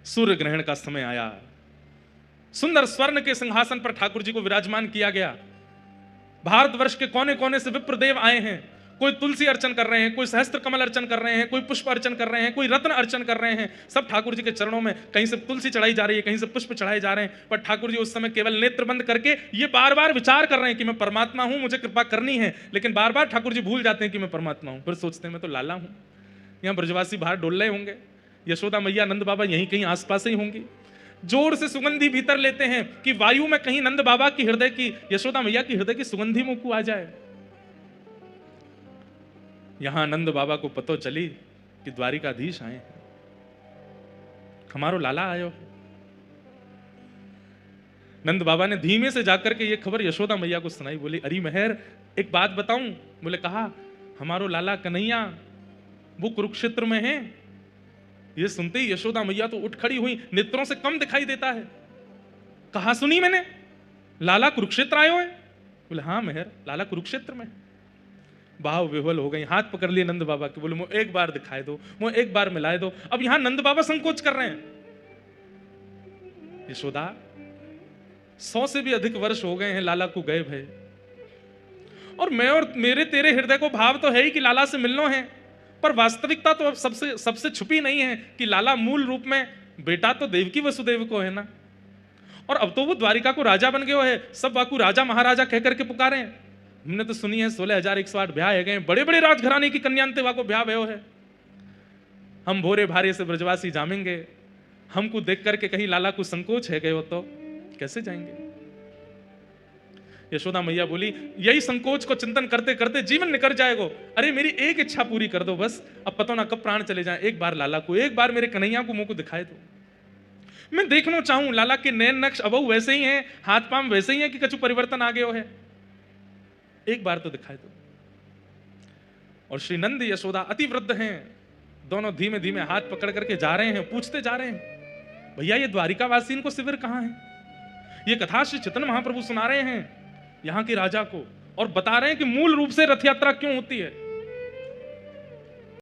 सूर्य ग्रहण का समय आया, सुंदर स्वर्ण के सिंहासन पर ठाकुर जी को विराजमान किया गया। भारतवर्ष के कोने कोने से विप्रदेव आए हैं, कोई तुलसी अर्चन कर रहे हैं, कोई सहस्त्र कमल अर्चन कर रहे हैं, कोई पुष्प अर्चन कर रहे हैं, कोई रत्न अर्चन कर रहे हैं। सब ठाकुर जी के चरणों में, कहीं से तुलसी चढ़ाई जा रही है, कहीं से पुष्प चढ़ाए जा रहे हैं। पर ठाकुर जी उस समय केवल नेत्र बंद करके ये बार बार विचार कर रहे हैं कि मैं परमात्मा हूं, मुझे कृपा करनी है। लेकिन बार बार ठाकुर जी भूल जाते हैं कि मैं परमात्मा हूं। फिर सोचते हैं मैं तो लाला हूं। यहाँ ब्रजवासी बाहर डोल रहे होंगे, यशोदा मैया नंद बाबा यहीं कहीं आसपास ही होंगी। जोर से सुगंधी भीतर लेते हैं कि वायु में कहीं नंद बाबा की हृदय की, यशोदा मैया की हृदय की सुगंधी मुंह को आ जाए। यहां नंद बाबा को पतो चली कि द्वारिकाधीश आए हैं, हमारो लाला आयो। नंद बाबा ने धीमे से जाकर के ये खबर यशोदा मैया को सुनाई। बोली, अरे मेहर, एक बात बताऊं? बोले, कहा। हमारो लाला कन्हैया वो कुरुक्षेत्र में है। ये सुनते ही यशोदा मैया तो उठ खड़ी हुई, नेत्रों से कम दिखाई देता है। कहा सुनी मैंने, लाला कुरुक्षेत्र आयो है? बोले, हाँ मेहर, लाला कुरुक्षेत्र में। भाव विह्वल हो गई, हाथ पकड़ लिए नंद बाबा के। बोले, मुझे एक बार दिखाए दो, मुझे एक बार मिलाए दो। अब यहां नंद बाबा संकोच कर रहे हैं। यशोदा, 100 से भी अधिक वर्ष हो गए हैं लाला को गए भय, और मैं और मेरे तेरे हृदय को भाव तो है ही कि लाला से मिलना है, पर वास्तविकता तो अब सबसे छुपी नहीं है कि लाला मूल रूप में बेटा तो देवकी वसुदेव को है ना। और अब तो वो द्वारिका को राजा बन गए है, सब वाकू राजा महाराजा कह करके पुकारे हैं। हमने तो सुनी है 16,108 ब्याह है गए, बड़े बड़े राजघराने की कन्यांते वाको ब्याह भयो है। हम भोरे भारे से ब्रजवासी जामेंगे, हमको देख करके कहीं लाला को संकोच है गए हो तो कैसे जाएंगे? यशोदा मैया बोली, यही संकोच को चिंतन करते करते जीवन निकल जाएगा। अरे मेरी एक इच्छा पूरी कर दो बस, अब पता ना कब प्राण चले जाए। एक बार लाला को, एक बार मेरे कन्हैया को मुंह को दिखाए दो। मैं देखना चाहूं लाला के नैन नक्श अबहु वैसे ही हैं, हाथ पांव वैसे ही हैं कि कछु परिवर्तन आ गया है। एक बार तो दिखाए दो। और श्री नंद यशोदा अति वृद्ध हैं, दोनों धीमे धीमे हाथ पकड़ करके जा रहे हैं, पूछते जा रहे हैं, भैया ये द्वारिकावासीन को शिविर कहां है? ये कथा श्री चैतन्य महाप्रभु सुना रहे हैं यहाँ के राजा को, और बता रहे हैं कि मूल रूप से रथ यात्रा क्यों होती है।